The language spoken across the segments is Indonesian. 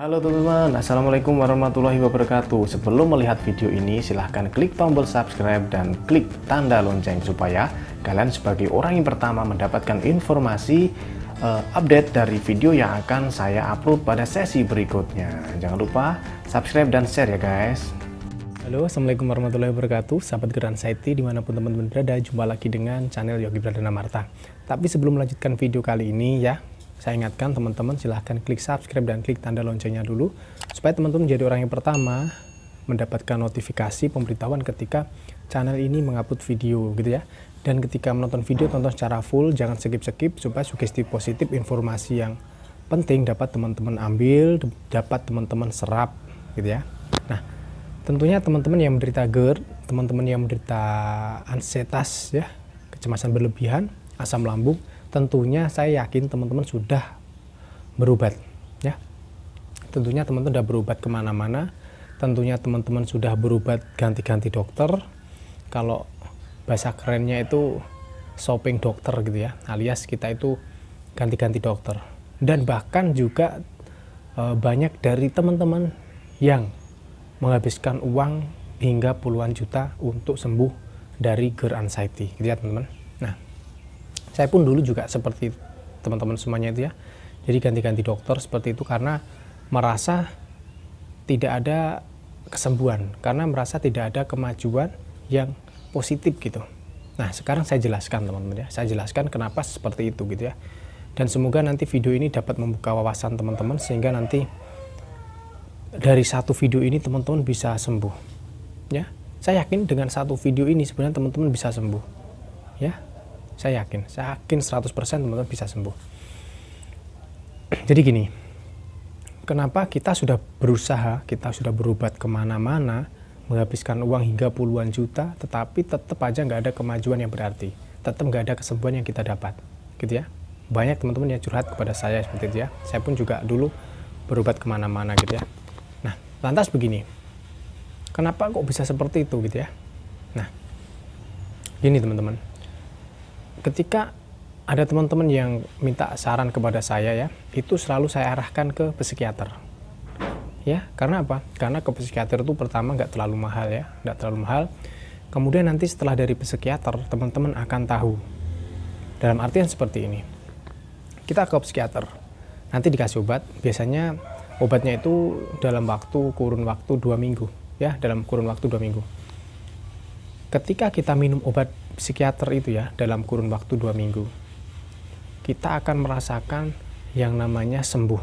Halo teman-teman, Assalamualaikum warahmatullahi wabarakatuh. Sebelum melihat video ini, silahkan klik tombol subscribe dan klik tanda lonceng supaya kalian sebagai orang yang pertama mendapatkan informasi update dari video yang akan saya upload pada sesi berikutnya. Jangan lupa subscribe dan share ya guys. Halo, Assalamualaikum warahmatullahi wabarakatuh. Sahabat Geran Saiti dimanapun teman-teman berada, jumpa lagi dengan channel Yogi Pradana Marta. Tapi sebelum melanjutkan video kali ini ya, saya ingatkan teman-teman silahkan klik subscribe dan klik tanda loncengnya dulu supaya teman-teman menjadi orang yang pertama mendapatkan notifikasi pemberitahuan ketika channel ini mengupload video gitu ya. Dan ketika menonton video, tonton secara full, jangan skip-skip supaya sugesti positif, informasi yang penting dapat teman-teman ambil, dapat teman-teman serap gitu ya. Nah, tentunya teman-teman yang menderita GERD, teman-teman yang menderita ansietas ya, kecemasan berlebihan, asam lambung, tentunya saya yakin teman-teman sudah berobat ya. Tentunya teman-teman sudah berobat kemana-mana. Tentunya teman-teman sudah berobat ganti-ganti dokter. Kalau bahasa kerennya itu shopping dokter gitu ya, alias kita itu ganti-ganti dokter. Dan bahkan juga banyak dari teman-teman yang menghabiskan uang hingga puluhan juta untuk sembuh dari GERD anxiety gitu ya teman-teman. Nah, saya pun dulu juga seperti teman-teman semuanya itu ya. Jadi ganti-ganti dokter seperti itu karena merasa tidak ada kesembuhan, karena merasa tidak ada kemajuan yang positif gitu. Nah, sekarang saya jelaskan teman-teman ya. Saya jelaskan kenapa seperti itu gitu ya. Dan semoga nanti video ini dapat membuka wawasan teman-teman sehingga nanti dari satu video ini teman-teman bisa sembuh. Ya. Saya yakin dengan satu video ini sebenarnya teman-teman bisa sembuh. Ya. Saya yakin 100% teman-teman bisa sembuh. Jadi gini, kenapa kita sudah berusaha, kita sudah berobat kemana-mana, menghabiskan uang hingga puluhan juta, tetapi tetap aja nggak ada kemajuan yang berarti, tetap nggak ada kesembuhan yang kita dapat, gitu ya. Banyak teman-teman yang curhat kepada saya seperti itu ya. Saya pun juga dulu berobat kemana-mana gitu ya. Nah, lantas begini, kenapa kok bisa seperti itu gitu ya? Nah, gini teman-teman. Ketika ada teman-teman yang minta saran kepada saya ya, itu selalu saya arahkan ke psikiater. Ya, karena apa? Karena ke psikiater itu pertama nggak terlalu mahal ya, nggak terlalu mahal. Kemudian nanti setelah dari psikiater, teman-teman akan tahu. Dalam artian seperti ini. Kita ke psikiater, nanti dikasih obat. Biasanya obatnya itu dalam kurun waktu 2 minggu. Ya, dalam kurun waktu 2 minggu. Ketika kita minum obat psikiater itu ya, dalam kurun waktu 2 minggu, kita akan merasakan yang namanya sembuh.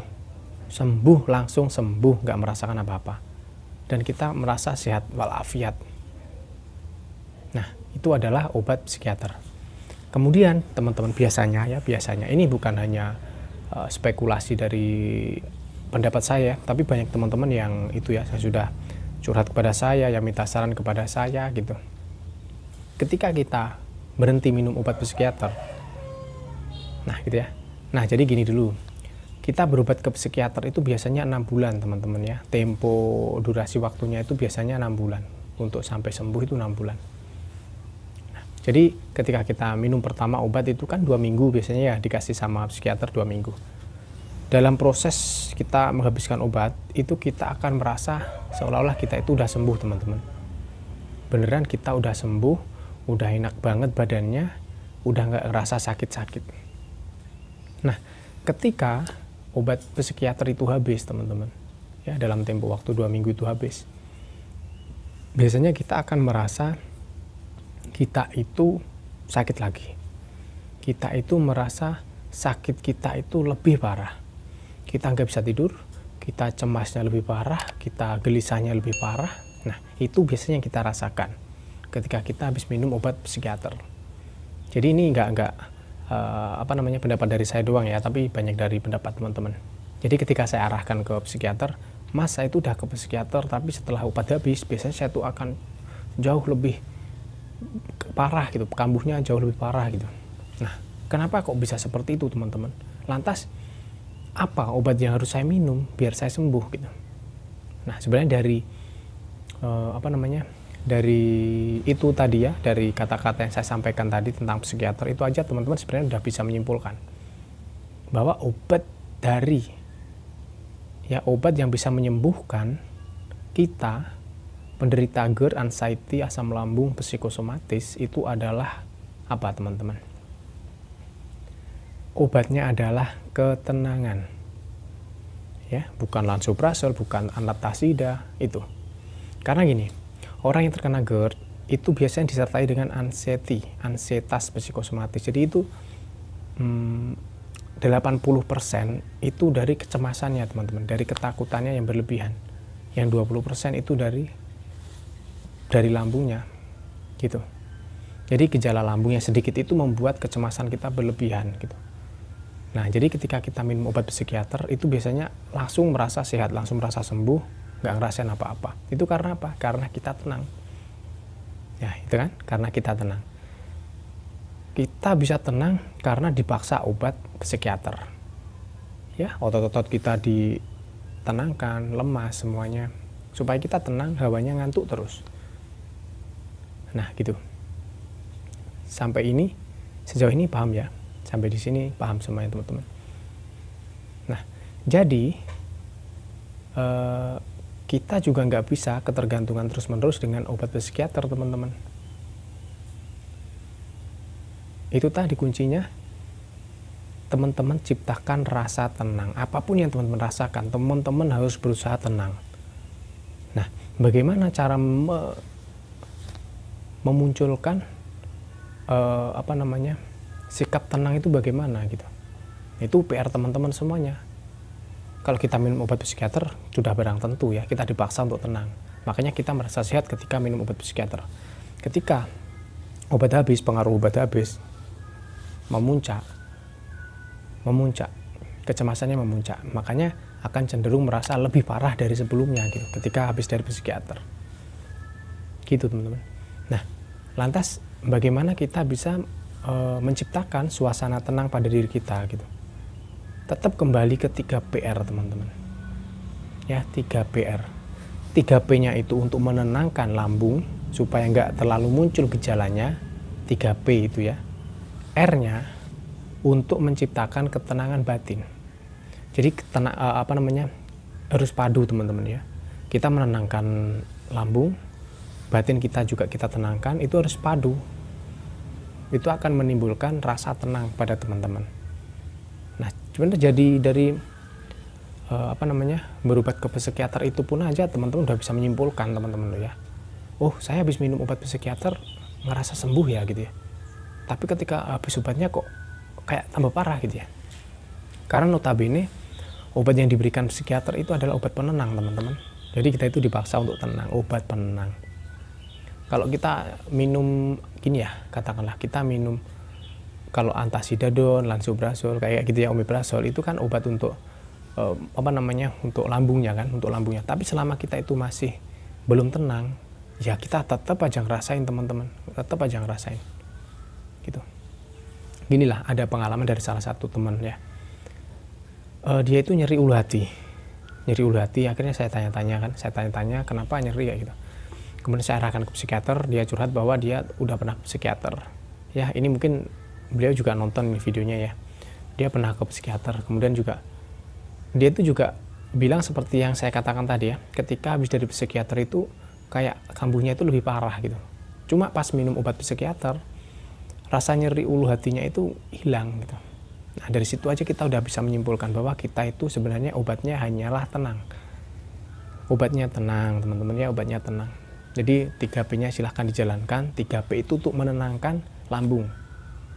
Sembuh, langsung sembuh, nggak merasakan apa-apa. Dan kita merasa sehat walafiat. Nah, itu adalah obat psikiater. Kemudian, teman-teman biasanya, ini bukan hanya spekulasi dari pendapat saya, tapi banyak teman-teman yang itu ya, saya sudah curhat kepada saya, yang minta saran kepada saya gitu. Ketika kita berhenti minum obat psikiater, nah gitu ya. Nah, jadi gini dulu. Kita berobat ke psikiater itu biasanya 6 bulan teman-teman ya. Tempo durasi waktunya itu biasanya 6 bulan. Untuk sampai sembuh itu 6 bulan. Nah, jadi ketika kita minum pertama obat itu kan 2 minggu biasanya ya, dikasih sama psikiater 2 minggu. Dalam proses kita menghabiskan obat, itu kita akan merasa seolah-olah kita itu udah sembuh teman-teman. Beneran kita udah sembuh, udah enak banget badannya, udah nggak ngerasa sakit-sakit. Nah, ketika obat psikiater itu habis teman-teman, ya dalam tempo waktu 2 minggu itu habis, biasanya kita akan merasa kita itu sakit lagi. Kita itu merasa sakit kita itu lebih parah. Kita nggak bisa tidur, kita cemasnya lebih parah, kita gelisahnya lebih parah. Nah, itu biasanya yang kita rasakan ketika kita habis minum obat psikiater. Jadi ini enggak pendapat dari saya doang ya, tapi banyak dari pendapat teman-teman. Jadi ketika saya arahkan ke psikiater, Mas saya itu udah ke psikiater, tapi setelah obat habis, biasanya saya tuh akan jauh lebih parah gitu, kambuhnya jauh lebih parah gitu. Nah, kenapa kok bisa seperti itu teman-teman? Lantas, apa obat yang harus saya minum biar saya sembuh gitu? Nah, sebenarnya dari itu tadi ya, dari kata-kata yang saya sampaikan tadi tentang psikiater itu aja teman-teman sebenarnya udah bisa menyimpulkan bahwa obat dari ya obat yang bisa menyembuhkan kita penderita GERD, anxiety, asam lambung, psikosomatis itu adalah apa teman-teman? Obatnya adalah ketenangan. Ya, bukan lansoprazol, bukan antatasida, itu. Karena gini, orang yang terkena GERD itu biasanya disertai dengan anxiety, ansietas psikosomatis. Jadi itu 80% itu dari kecemasannya teman-teman, dari ketakutannya yang berlebihan. Yang 20% itu dari lambungnya, gitu. Jadi gejala lambung yang sedikit itu membuat kecemasan kita berlebihan, gitu. Nah, jadi ketika kita minum obat psikiater itu biasanya langsung merasa sehat, langsung merasa sembuh, nggak ngerasain apa-apa. Itu karena apa? Karena kita tenang. Ya, itu kan? Karena kita tenang. Kita bisa tenang karena dipaksa obat psikiater. Ya, otot-otot kita ditenangkan, lemas semuanya. Supaya kita tenang, hawanya ngantuk terus. Nah, gitu. Sampai ini, sejauh ini paham ya? Sampai di sini paham semuanya teman-teman. Nah, jadi kita juga nggak bisa ketergantungan terus-menerus dengan obat psikiater teman-teman. Itu tadi kuncinya, teman-teman ciptakan rasa tenang. Apapun yang teman-teman rasakan, teman-teman harus berusaha tenang. Nah, bagaimana cara memunculkan sikap tenang itu bagaimana gitu? Itu PR teman-teman semuanya. Kalau kita minum obat psikiater sudah barang tentu ya, kita dipaksa untuk tenang. Makanya kita merasa sehat ketika minum obat psikiater. Ketika obat habis, pengaruh obat habis, memuncak, kecemasannya memuncak. Makanya akan cenderung merasa lebih parah dari sebelumnya gitu, ketika habis dari psikiater. Gitu teman-teman. Nah, lantas bagaimana kita bisa menciptakan suasana tenang pada diri kita gitu? Tetap kembali ke 3 PR teman-teman. Ya, 3 PR. 3 P-nya itu untuk menenangkan lambung supaya nggak terlalu muncul gejalanya. 3 P itu ya. R-nya untuk menciptakan ketenangan batin. Jadi harus padu teman-teman ya. Kita menenangkan lambung, batin kita juga kita tenangkan, itu harus padu. Itu akan menimbulkan rasa tenang pada teman-teman. Nah, sebenarnya jadi dari berobat ke psikiater itu pun aja teman-teman udah bisa menyimpulkan teman-teman ya. Oh, saya habis minum obat psikiater ngerasa sembuh ya gitu ya. Tapi ketika habis obatnya kok kayak tambah parah gitu ya. Karena notabene obat yang diberikan psikiater itu adalah obat penenang teman-teman. Jadi kita itu dipaksa untuk tenang, obat penenang. Kalau kita minum gini ya, katakanlah kita minum kalau antasidadon, lansoprazol kayak gitu ya, omeprazol itu kan obat untuk untuk lambungnya kan, untuk lambungnya. Tapi selama kita itu masih belum tenang, ya kita tetap aja ngerasain teman-teman, tetap aja ngerasain. Gitu. Ginilah ada pengalaman dari salah satu teman ya. Dia itu nyeri ulu hati. Nyeri ulu hati, akhirnya saya tanya-tanya kenapa nyeri kayak gitu. Kemudian saya arahkan ke psikiater, dia curhat bahwa dia udah pernah ke psikiater. Ya, ini mungkin beliau juga nonton videonya ya. Dia pernah ke psikiater, kemudian juga dia itu juga bilang seperti yang saya katakan tadi ya. Ketika habis dari psikiater itu kayak kambuhnya itu lebih parah gitu. Cuma pas minum obat psikiater, rasa nyeri ulu hatinya itu hilang gitu. Nah, dari situ aja kita udah bisa menyimpulkan bahwa kita itu sebenarnya obatnya hanyalah tenang. Obatnya tenang, teman-teman ya, obatnya tenang. Jadi 3 P-nya silahkan dijalankan. 3 P itu untuk menenangkan lambung.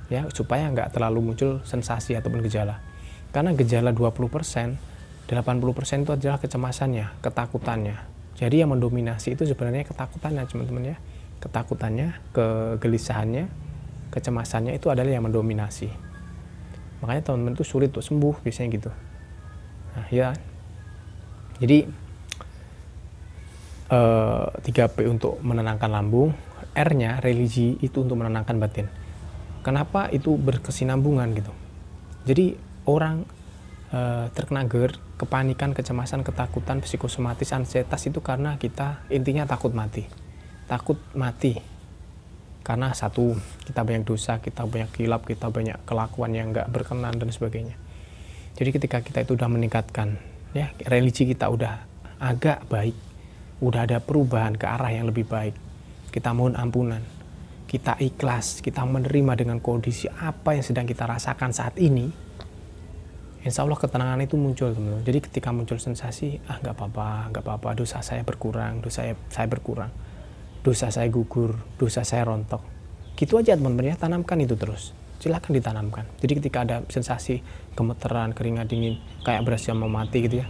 Ya, supaya nggak terlalu muncul sensasi ataupun gejala. Karena gejala 20%, 80% itu adalah kecemasannya, ketakutannya. Jadi yang mendominasi itu sebenarnya ketakutannya, teman-teman ya. Ketakutannya, kegelisahannya, kecemasannya itu adalah yang mendominasi. Makanya teman-teman itu sulit untuk sembuh biasanya gitu. Nah, ya. Jadi 3P untuk menenangkan lambung, R-nya religi itu untuk menenangkan batin. Kenapa itu berkesinambungan gitu? Jadi orang terkena GERD, kepanikan, kecemasan, ketakutan, psikosomatis, ansietas itu karena kita intinya takut mati. Takut mati. Karena satu, kita banyak dosa, kita banyak kilap, kita banyak kelakuan yang nggak berkenan dan sebagainya. Jadi ketika kita itu sudah meningkatkan Ya, religi kita udah agak baik, udah ada perubahan ke arah yang lebih baik. Kita mohon ampunan, kita ikhlas, kita menerima dengan kondisi apa yang sedang kita rasakan saat ini. Insya Allah ketenangan itu muncul, teman-teman. Jadi ketika muncul sensasi, nggak apa-apa, dosa saya berkurang, saya berkurang, dosa saya gugur, dosa saya rontok. Gitu aja teman-teman ya, tanamkan itu terus. Silakan ditanamkan. Jadi ketika ada sensasi gemeteran, keringat dingin, kayak beras yang mau mati gitu ya,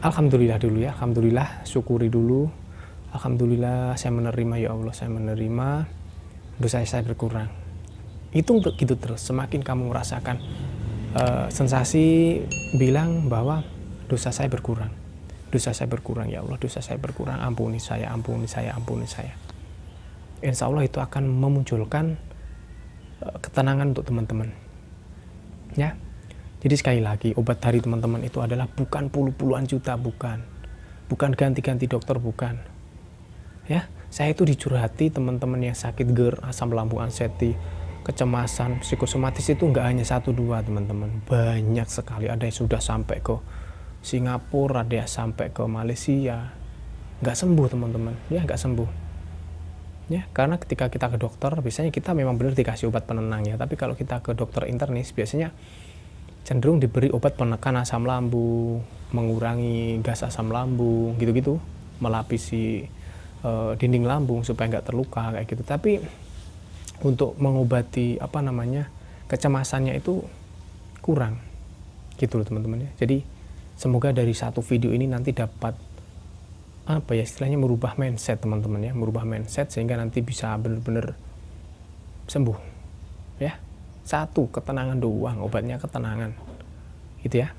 alhamdulillah dulu ya, alhamdulillah, syukuri dulu. Alhamdulillah saya menerima, ya Allah saya menerima, dosa saya berkurang. Itu untuk gitu terus. Semakin kamu merasakan sensasi, bilang bahwa dosa saya berkurang, ya Allah, dosa saya berkurang, ampuni saya. Insya Allah itu akan memunculkan ketenangan untuk teman-teman ya. Jadi sekali lagi, obat dari teman-teman itu adalah bukan puluhan juta, bukan ganti-ganti dokter, bukan ya. Saya itu dicurhati teman-teman yang sakit GERD, asam lambung, anxiety, kecemasan, psikosomatis itu nggak hanya 1-2 teman-teman, banyak sekali. Ada yang sudah sampai ke Singapura, ada yang sampai ke Malaysia, nggak sembuh teman-teman ya, nggak sembuh ya. Karena ketika kita ke dokter, biasanya kita memang benar dikasih obat penenang ya, tapi kalau kita ke dokter internis biasanya cenderung diberi obat penekan asam lambung, mengurangi gas asam lambung gitu-gitu, melapisi dinding lambung supaya nggak terluka kayak gitu. Tapi untuk mengobati kecemasannya itu kurang gitu loh teman-teman ya. Jadi semoga dari satu video ini nanti dapat istilahnya merubah mindset teman-teman ya, merubah mindset sehingga nanti bisa benar-benar sembuh ya. Satu, ketenangan doang, obatnya ketenangan gitu ya.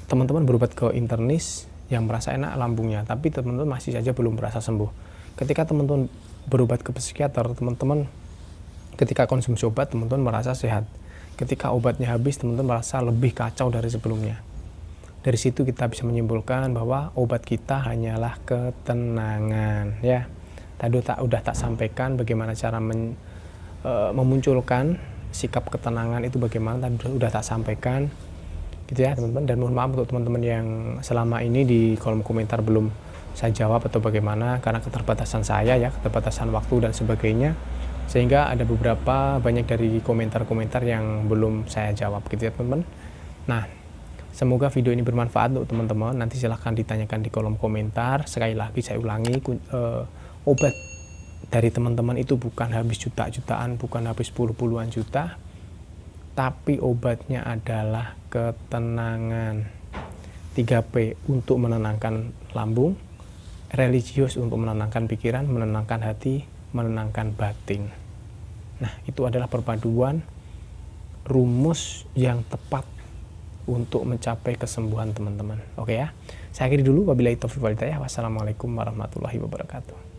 Teman-teman berobat ke internis yang merasa enak lambungnya, tapi teman-teman masih saja belum merasa sembuh. Ketika teman-teman berobat ke psikiater, teman-teman ketika konsumsi obat teman-teman merasa sehat. Ketika obatnya habis, teman-teman merasa lebih kacau dari sebelumnya. Dari situ kita bisa menyimpulkan bahwa obat kita hanyalah ketenangan ya. Tadi udah tak sampaikan bagaimana cara memunculkan sikap ketenangan itu, bagaimana tadi udah tak sampaikan gitu ya teman-teman. Dan mohon maaf untuk teman-teman yang selama ini di kolom komentar belum saya jawab atau bagaimana, karena keterbatasan saya ya, keterbatasan waktu dan sebagainya, sehingga ada beberapa banyak dari komentar-komentar yang belum saya jawab gitu ya teman-teman. Nah, semoga video ini bermanfaat untuk teman-teman. Nanti silahkan ditanyakan di kolom komentar. Sekali lagi saya ulangi, obat dari teman-teman itu bukan habis juta-jutaan, bukan habis puluhan juta, tapi obatnya adalah ketenangan. 3P untuk menenangkan lambung, religius untuk menenangkan pikiran, menenangkan hati, menenangkan batin. Nah, itu adalah perpaduan rumus yang tepat untuk mencapai kesembuhan teman-teman. Oke ya. Saya akhiri dulu, wabillahi taufiq wal hidayah. Wassalamualaikum warahmatullahi wabarakatuh.